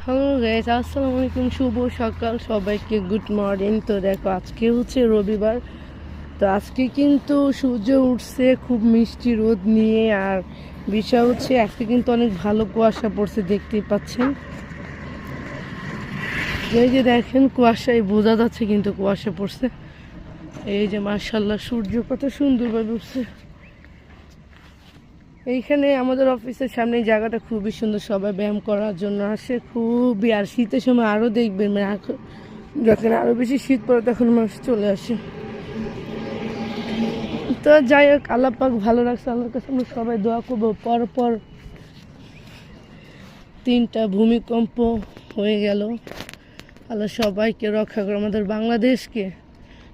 Hello guys, আসসালামু আলাইকুম। শুভ সকাল সবাইকে, গুড মর্নিং। তো দেখো, আজকে হচ্ছে রবিবার। তো আজকে কিন্তু সূর্য উঠছে খুব মিষ্টি রোদ নিয়ে। আর বিষয় হচ্ছে আজকে কিন্তু অনেক ভালো কুয়াশা পড়ছে, দেখতেই পাচ্ছেন। এই যে দেখেন, কুয়াশায় বোঝা যাচ্ছে কিন্তু কুয়াশা পড়ছে। এই যে মাশাআল্লাহ, সূর্য কত সুন্দরভাবে উঠছে। এইখানে আমাদের অফিসের সামনে এই জায়গাটা খুবই সুন্দর, সবাই ব্যায়াম করার জন্য আসে খুবই। আর শীতের সময় আরও দেখবেন, যখন আরও বেশি শীত পড়ে তখন মানুষ চলে আসে। তো যাই হোক, আল্লাহ পাক ভালো রাখছে, আল্লাহর কাছে আমরা সবাই দোয়া করবো। পরপর 3টা ভূমিকম্প হয়ে গেল। আল্লাহ সবাইকে রক্ষা করে, আমাদের বাংলাদেশকে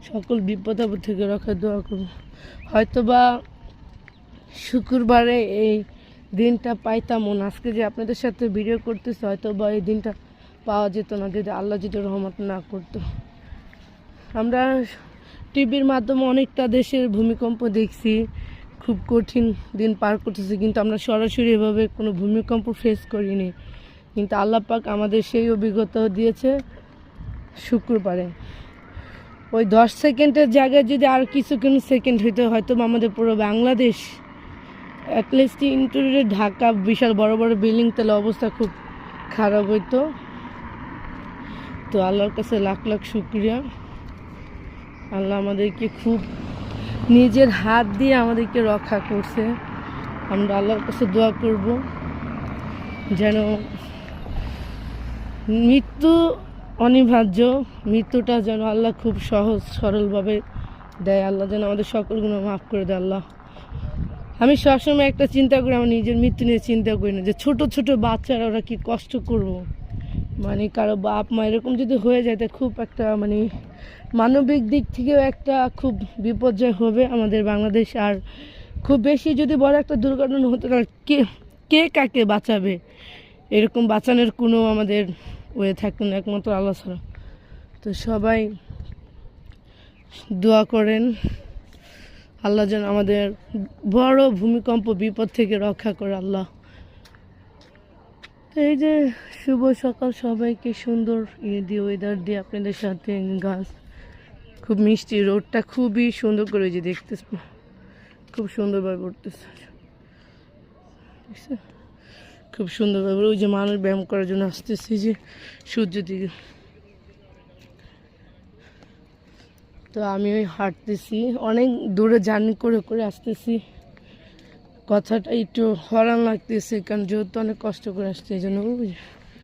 সকল বিপদ আপদ থেকে রক্ষা দোয়া করবো। হয়তোবা শুক্রবারে এই দিনটা পাইতাম না, আজকে যে আপনাদের সাথে ভিডিও করতেছি হয়তো বা এই দিনটা পাওয়া যেত না যদি আল্লাহ যদি রহমত না করতো। আমরা টিভির মাধ্যমে অনেকটা দেশের ভূমিকম্প দেখছি, খুব কঠিন দিন পার করতেছি, কিন্তু আমরা সরাসরি এভাবে কোনো ভূমিকম্প ফেস করিনি। কিন্তু আল্লাহ পাক আমাদের সেই অভিজ্ঞতা দিয়েছে শুক্রবারে। ওই 10 সেকেন্ডের জায়গায় যদি আর কিছুক্ষণ সেকেন্ড হইতো, হয়তো আমাদের পুরো বাংলাদেশ, অ্যাটলিস্ট ইন্টুরিয়ার ঢাকা বিশাল বড় বড় বিল্ডিং, তাহলে অবস্থা খুব খারাপ হইতো। তো আল্লাহর কাছে লাখ লাখ শুকরিয়া। আল্লাহ আমাদেরকে খুব নিজের হাত দিয়ে আমাদেরকে রক্ষা করছে। আমরা আল্লাহর কাছে দোয়া করব যেন মৃত্যু অনিবার্য, মৃত্যুটা যেন আল্লাহ খুব সহজ সরলভাবে দেয়। আল্লাহ যেন আমাদের সকল গুনাহ মাফ করে দেয়। আল্লাহ, আমি সবসময় একটা চিন্তা করি, আমার নিজের মৃত্যু নিয়ে চিন্তা করি না, যে ছোট ছোট বাচ্চারা ওরা কি কষ্ট করবো। মানে কারো বাপ মা এরকম যদি হয়ে যায়, তা খুব একটা মানে মানবিক দিক থেকেও একটা খুব বিপর্যয় হবে আমাদের বাংলাদেশ। আর খুব বেশি যদি বড় একটা দুর্ঘটনা হতে পারে, কে কে কাকে বাঁচাবে, এরকম বাঁচানোর কোনো আমাদের ওয়ে থাকতো না, একমাত্র আল্লাহ ছাড়া। তো সবাই দোয়া করেন আল্লাহ যেন আমাদের বড় ভূমিকম্প বিপদ থেকে রক্ষা করে আল্লাহ। এই যে শুভ সকাল সবাইকে, সুন্দর দিয়ে ওয়েদার দিয়ে আপনাদের সাথে গাছ, খুব মিষ্টি রোডটা খুবই সুন্দর করে যে দেখতেছ, খুব সুন্দরভাবে উঠতেছে, খুব সুন্দরভাবে। ওই যে মানুষ ব্যায়াম করার জন্য আসতেছে যে সূর্য দিকে। তো আমি ওই হাঁটতেছি, অনেক দূরে জার্নি করে করে আসতেছি। কথাটা একটু হরান লাগতেছে, কারণ যেহেতু অনেক কষ্ট করে আসছে, এই জন্য